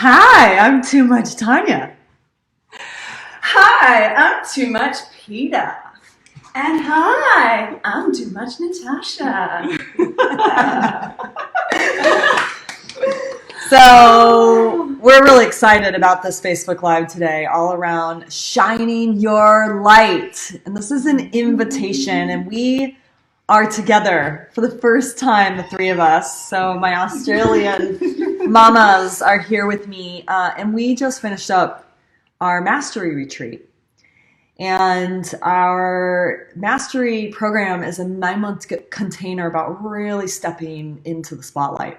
Hi, I'm too much Tanya. Hi, I'm too much Peter. And hi, I'm too much Natasha. So we're really excited about this Facebook Live today, all around shining your light. And this is an invitation, and we are together for the first time, the three of us. So my Australian mamas are here with me, and we just finished up our mastery retreat. And our mastery program is a 9-month container about really stepping into the spotlight.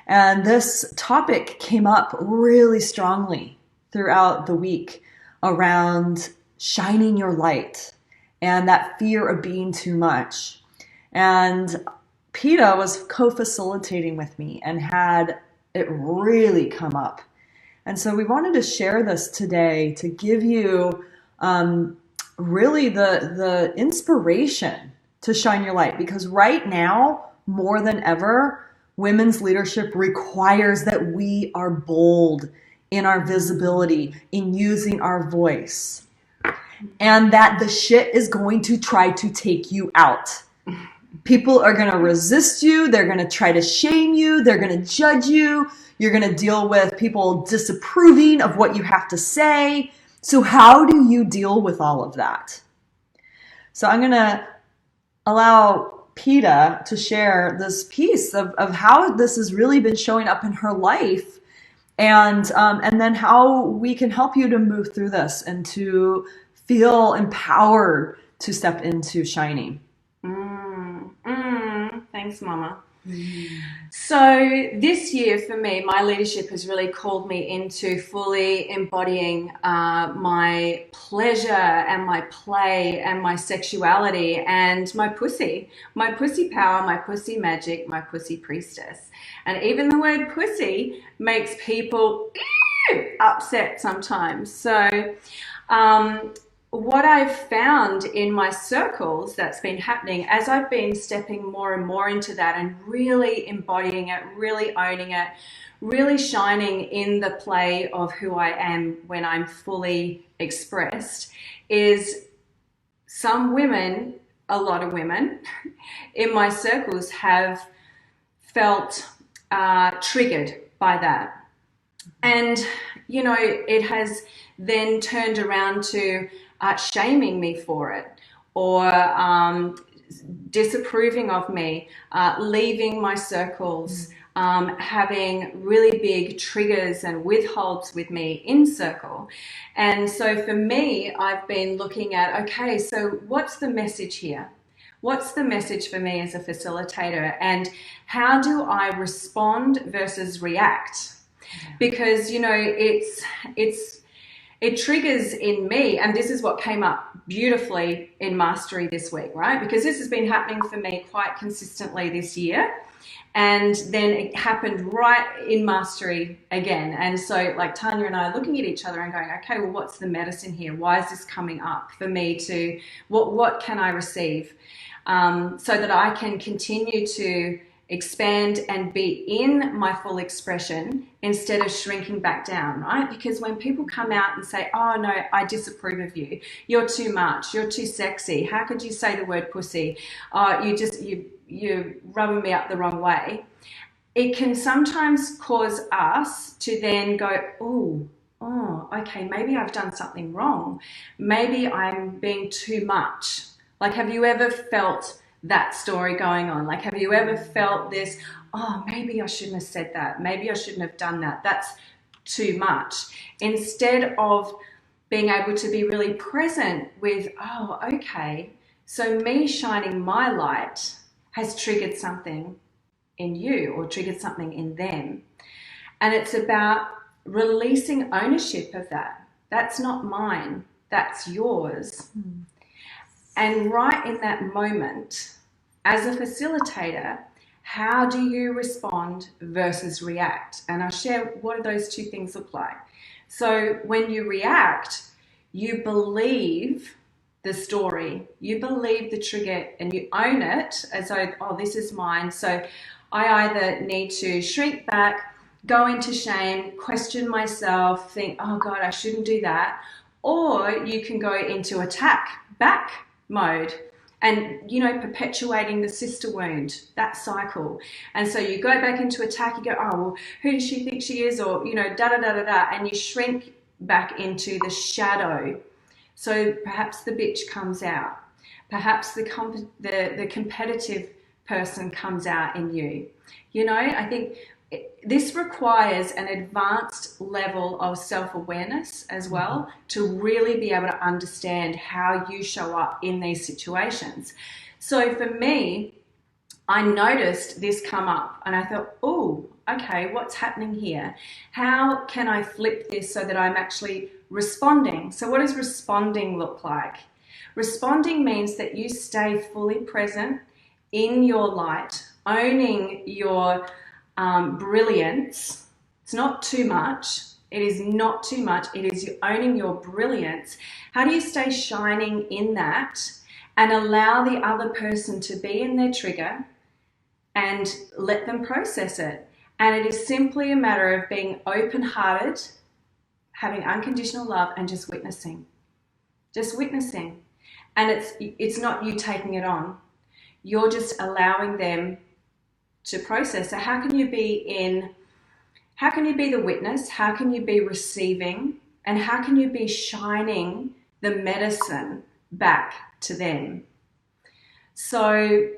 And this topic came up really strongly throughout the week around shining your light and that fear of being too much. And PETA was co-facilitating with me and had it really come up. And so we wanted to share this today to give you really the inspiration to shine your light, because right now, more than ever, women's leadership requires that we are bold in our visibility, in using our voice, and that the shit is going to try to take you out. People are going to resist you. They're going to try to shame you. They're going to judge you. You're going to deal with people disapproving of what you have to say. So how do you deal with all of that? So I'm going to allow PETA to share this piece of how this has really been showing up in her life, and then how we can help you to move through this and to feel empowered to step into shining. Thanks, Mama. So this year for me, my leadership has really called me into fully embodying my pleasure and my play and my sexuality and my pussy power, my pussy magic, my pussy priestess. And even the word pussy makes people upset sometimes. So what I've found in my circles that's been happening as I've been stepping more and more into that and really embodying it, really owning it, really shining in the play of who I am when I'm fully expressed, is some women, a lot of women in my circles have felt triggered by that. And, you know, it has then turned around to shaming me for it, or disapproving of me, leaving my circles, having really big triggers and withholds with me in circle. And so for me, I've been looking at, okay, so what's the message here? What's the message for me as a facilitator, and how do I respond versus react? Because, you know, it triggers in me, and this is what came up beautifully in Mastery this week, right? Because this has been happening for me quite consistently this year, and then it happened right in Mastery again. And so like Tanya and I are looking at each other and going, okay, well, what's the medicine here? Why is this coming up for me to, what can I receive so that I can continue to expand and be in my full expression instead of shrinking back down, right? Because when people come out and say, oh no, I disapprove of you, you're too much, you're too sexy, how could you say the word pussy, you're rubbing me up the wrong way, it can sometimes cause us to then go, oh, okay, maybe I've done something wrong, maybe I'm being too much. Like, have you ever felt that story going on? Like, have you ever felt this, oh, maybe I shouldn't have said that, maybe I shouldn't have done that, that's too much, instead of being able to be really present with, oh, okay, so me shining my light has triggered something in you or triggered something in them. And it's about releasing ownership of that. That's not mine, that's yours. And right in that moment, as a facilitator, how do you respond versus react? And I'll share what do those two things look like. So when you react, you believe the story, you believe the trigger, and you own it as though, oh, this is mine. So I either need to shrink back, go into shame, question myself, think, oh God, I shouldn't do that. Or you can go into attack, back mode, and, you know, perpetuating the sister wound, that cycle. And so you go back into attack, you go, oh, well, who does she think she is? Or, you know, da-da-da-da-da, and you shrink back into the shadow. So perhaps the bitch comes out. Perhaps the competitive person comes out in you. You know, I think this requires an advanced level of self-awareness as well to really be able to understand how you show up in these situations. So for me, I noticed this come up and I thought, oh, okay, what's happening here? How can I flip this so that I'm actually responding? So what does responding look like? Responding means that you stay fully present in your light, owning your brilliance. It's not too much. It is not too much. It is you owning your brilliance. How do you stay shining in that and allow the other person to be in their trigger and let them process it? And it is simply a matter of being open-hearted, having unconditional love, and just witnessing. Just witnessing. And it's not you taking it on. You're just allowing them to process. So how can you be the witness? How can you be receiving? And how can you be shining the medicine back to them? So,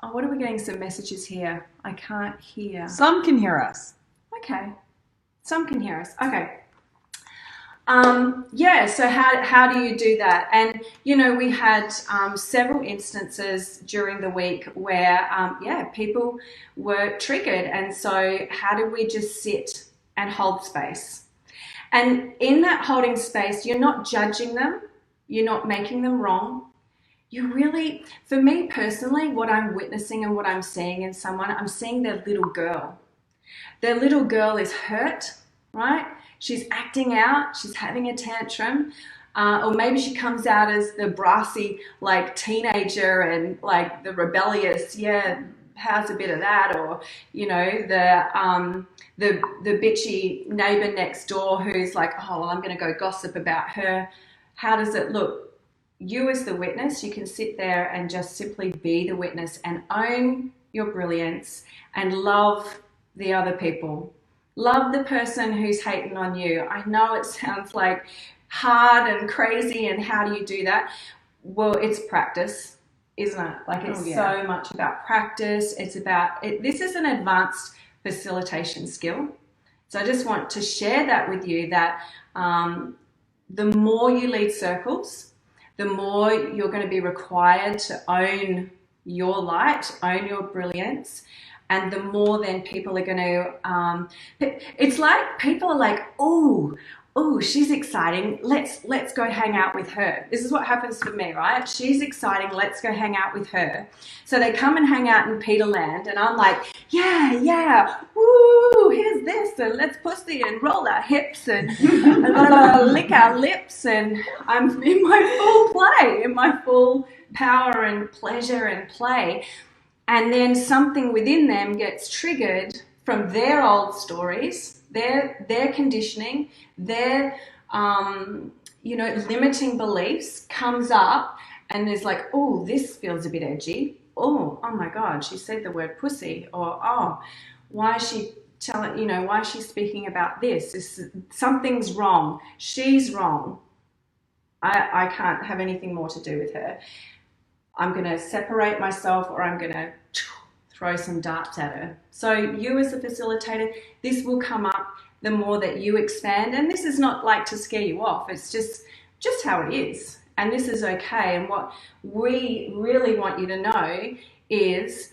what are we getting some messages here? I can't hear. Some can hear us. Okay. Some can hear us. Okay. Yeah, so how do you do that? And, you know, we had several instances during the week where, people were triggered. And so how do we just sit and hold space? And in that holding space, you're not judging them. You're not making them wrong. You really, for me personally, what I'm witnessing and what I'm seeing in someone, I'm seeing their little girl. Their little girl is hurt, right? She's acting out, she's having a tantrum, or maybe she comes out as the brassy, like, teenager and, like, the rebellious, yeah, how's a bit of that? Or, you know, the bitchy neighbor next door who's like, oh, well, I'm going to go gossip about her. How does it look? You as the witness, you can sit there and just simply be the witness and own your brilliance and love the other people. Love the person who's hating on you. I know it sounds like hard and crazy, and how do you do that? Well, it's practice, isn't it? Like, it's so much about practice. It's about it. This is an advanced facilitation skill. So I just want to share that with you, that the more you lead circles, the more you're going to be required to own your light, own your brilliance. And the more then people are going to, it's like people are like, oh, she's exciting. Let's go hang out with her. This is what happens for me, right? She's exciting. Let's go hang out with her. So they come and hang out in Peterland, and I'm like, yeah, woo, here's this, and let's pussy and roll our hips and lick our lips, and I'm in my full play, in my full power and pleasure and play. And then something within them gets triggered from their old stories, their conditioning, their limiting beliefs comes up, and there's like, oh, this feels a bit edgy. Oh my God, she said the word pussy. Or, oh, why is she why is she speaking about this? Something's wrong. She's wrong. I can't have anything more to do with her. I'm going to separate myself, or I'm going to throw some darts at her. So you as a facilitator, this will come up the more that you expand. And this is not like to scare you off. It's just how it is. And this is okay. And what we really want you to know is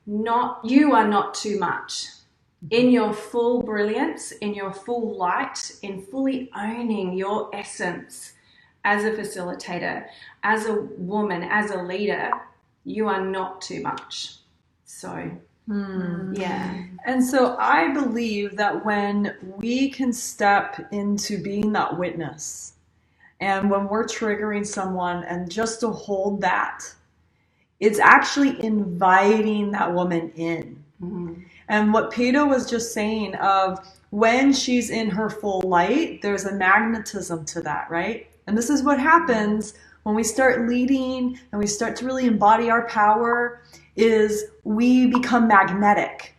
you are not too much. In your full brilliance, in your full light, in fully owning your essence as a facilitator, as a woman, as a leader, you are not too much. So, yeah. And so I believe that when we can step into being that witness, and when we're triggering someone, and just to hold that, it's actually inviting that woman in. And what Peter was just saying of when she's in her full light, there's a magnetism to that, right? And this is what happens when we start leading and we start to really embody our power is we become magnetic.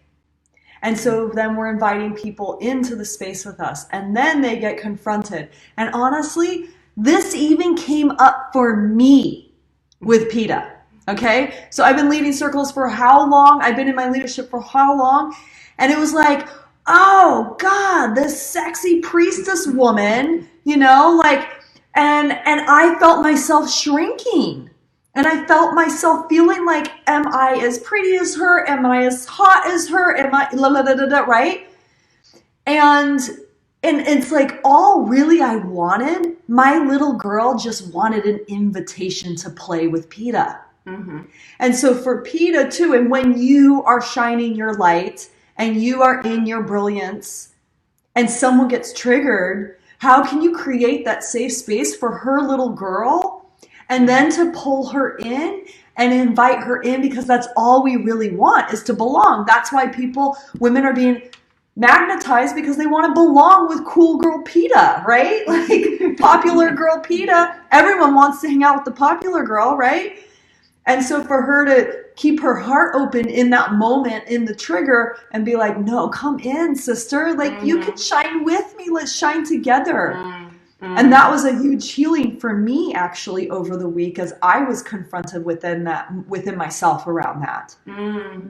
And so then we're inviting people into the space with us, and then they get confronted. And honestly, this even came up for me with PETA. Okay? So I've been leading circles for how long? I've been in my leadership for how long? And it was like, oh God, this sexy priestess woman, you know, like, and I felt myself shrinking. And I felt myself feeling like, am I as pretty as her? Am I as hot as her? Am I, la, la, la, la, la, right? And it's like all really I wanted, my little girl just wanted an invitation to play with PETA. Mm-hmm. And so for PETA too, and when you are shining your light and you are in your brilliance and someone gets triggered, how can you create that safe space for her little girl and then to pull her in and invite her in, because that's all we really want is to belong. That's why women are being magnetized, because they want to belong with cool girl PETA, right? Like popular girl PETA. Everyone wants to hang out with the popular girl, right? And so for her to keep her heart open in that moment, in the trigger, and be like, no, come in, sister. Like, you can shine with me. Let's shine together. And that was a huge healing for me, actually, over the week, as I was confronted within myself around that.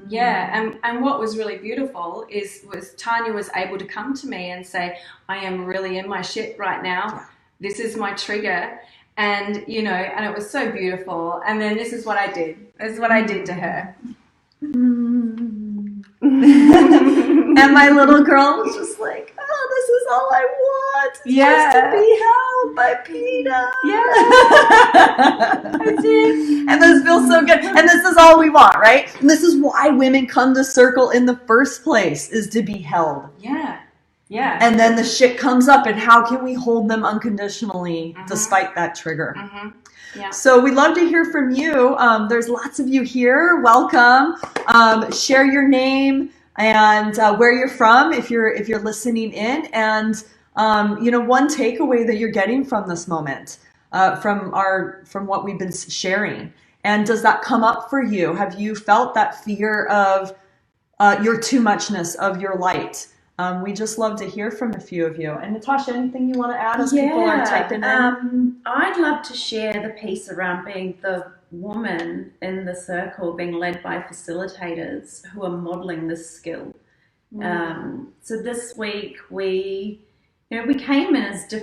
Yeah, and what was really beautiful was Tanya was able to come to me and say, I am really in my shit right now. Yeah. This is my trigger. And, you know, and it was so beautiful. And then this is what I did. This is what I did to her. And my little girl was just like, oh, this is all I want. Just to be held by PETA. Yeah. I did. And this feels so good. And this is all we want, right? And this is why women come to Circle in the first place, is to be held. Yeah. Yeah. And then the shit comes up, and how can we hold them unconditionally despite that trigger? Yeah. So we'd love to hear from you. There's lots of you here. Welcome. Share your name and where you're from if you're listening in, and one takeaway that you're getting from this moment, from what we've been sharing. And does that come up for you? Have you felt that fear of your too muchness of your light? We just love to hear from a few of you. And Natasha, anything you want to add as people are typing in? I'd love to share the piece around being the woman in the circle, being led by facilitators who are modeling this skill. So this week we came in as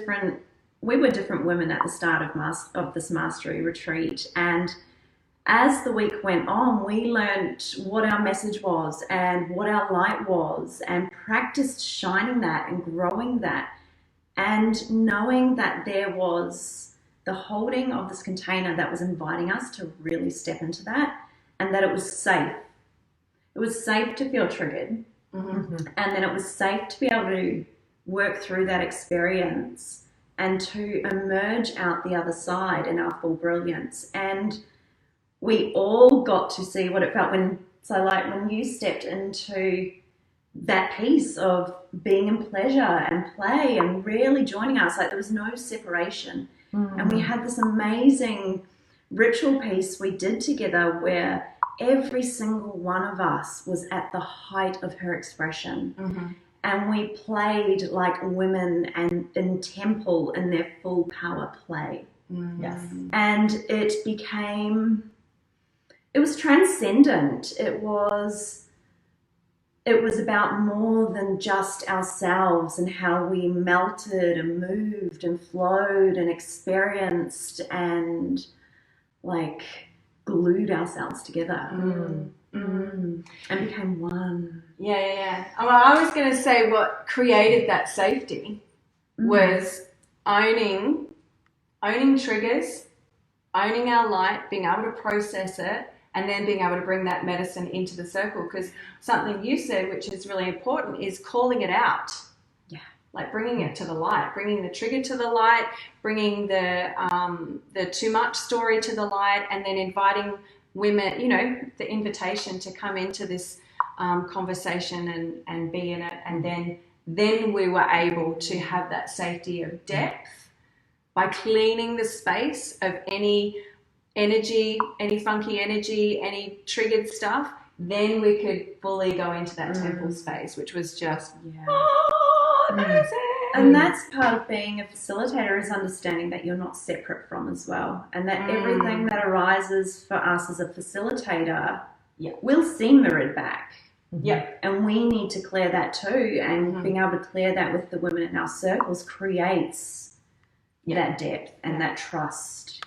we were different women at the start of this mastery retreat, and as the week went on, we learned what our message was and what our light was, and practiced shining that and growing that, and knowing that there was the holding of this container that was inviting us to really step into that, and that it was safe. It was safe to feel triggered, and then it was safe to be able to work through that experience and to emerge out the other side in our full brilliance. And we all got to see what it felt when you stepped into that piece of being in pleasure and play and really joining us. Like, there was no separation. And we had this amazing ritual piece we did together where every single one of us was at the height of her expression. And we played like women and in temple in their full power play. Yes. And it was transcendent. It was about more than just ourselves and how we melted and moved and flowed and experienced and like glued ourselves together and became one. Yeah. Well, I was going to say what created that safety was owning triggers, owning our light, being able to process it, and then being able to bring that medicine into the circle. Because something you said, which is really important, is calling it out. Yeah. Like bringing it to the light, bringing the trigger to the light, bringing the too much story to the light, and then inviting women, the invitation to come into this conversation and be in it. And then we were able to have that safety of depth by cleaning the space of any energy, any funky energy, any triggered stuff. Then we could fully go into that temple space, which was just amazing. And that's part of being a facilitator, is understanding that you're not separate from as well, and that everything that arises for us as a facilitator will see mirrored back. And we need to clear that too, and being able to clear that with the women in our circles creates that depth and that trust.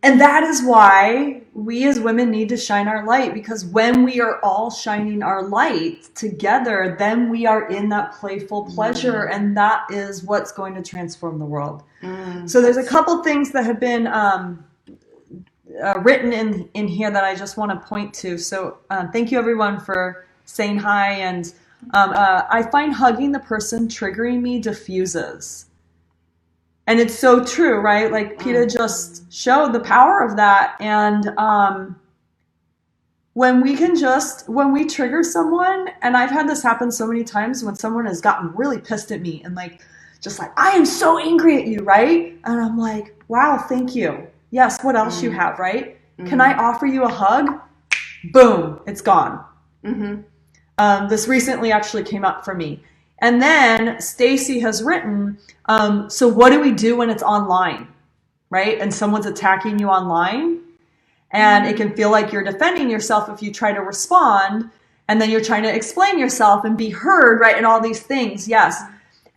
And that is why we as women need to shine our light, because when we are all shining our light together, then we are in that playful pleasure, and that is what's going to transform the world. So there's a couple things that have been written in here that I just want to point to. So thank you everyone for saying hi. And I find hugging the person triggering me diffuses. And it's so true, right? Like Peta just showed the power of that. And when we trigger someone, and I've had this happen so many times when someone has gotten really pissed at me and just like, I am so angry at you, right? And I'm like, wow, thank you. Yes, what else you have, right? Can I offer you a hug? Boom, it's gone. This recently actually came up for me. And then Stacy has written, so what do we do when it's online, right? And someone's attacking you online, and it can feel like you're defending yourself if you try to respond, and then you're trying to explain yourself and be heard, right? And all these things, yes.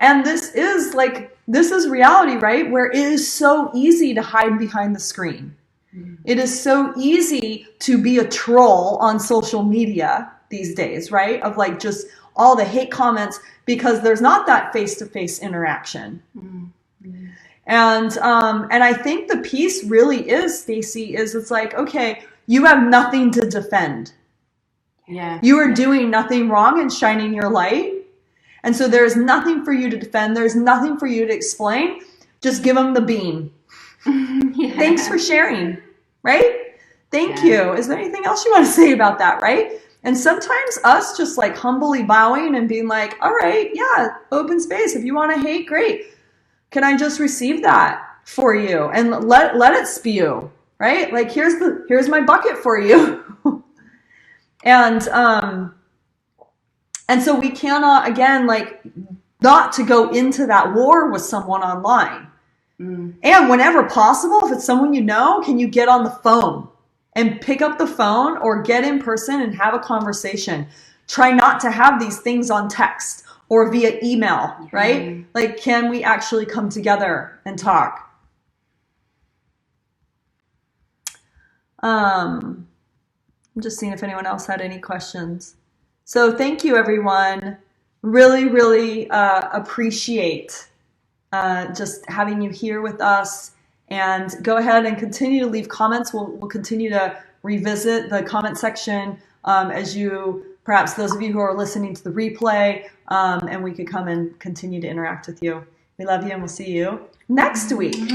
And this is reality, right? Where it is so easy to hide behind the screen. It is so easy to be a troll on social media these days, right? Of just all the hate comments, because there's not that face-to-face interaction. And I think the piece really is, Stacy, it's like, okay, you have nothing to defend. You are doing nothing wrong and shining your light. And so there's nothing for you to defend. There's nothing for you to explain. Just give them the beam. Thanks for sharing, right? Thank you. Is there anything else you want to say about that, right? And sometimes us just humbly bowing and being like, all right, yeah, open space. If you want to hate, great. Can I just receive that for you and let it spew, right? Here's my bucket for you. And so we cannot, again, not to go into that war with someone online. And whenever possible, if it's someone you know, can you get on the phone and pick up the phone or get in person and have a conversation? Try not to have these things on text or via email, right? Can we actually come together and talk? I'm just seeing if anyone else had any questions. So thank you, everyone. Really, really appreciate just having you here with us. And go ahead and continue to leave comments. We'll continue to revisit the comment section as perhaps those of you who are listening to the replay, and we could come and continue to interact with you. We love you, and we'll see you next week.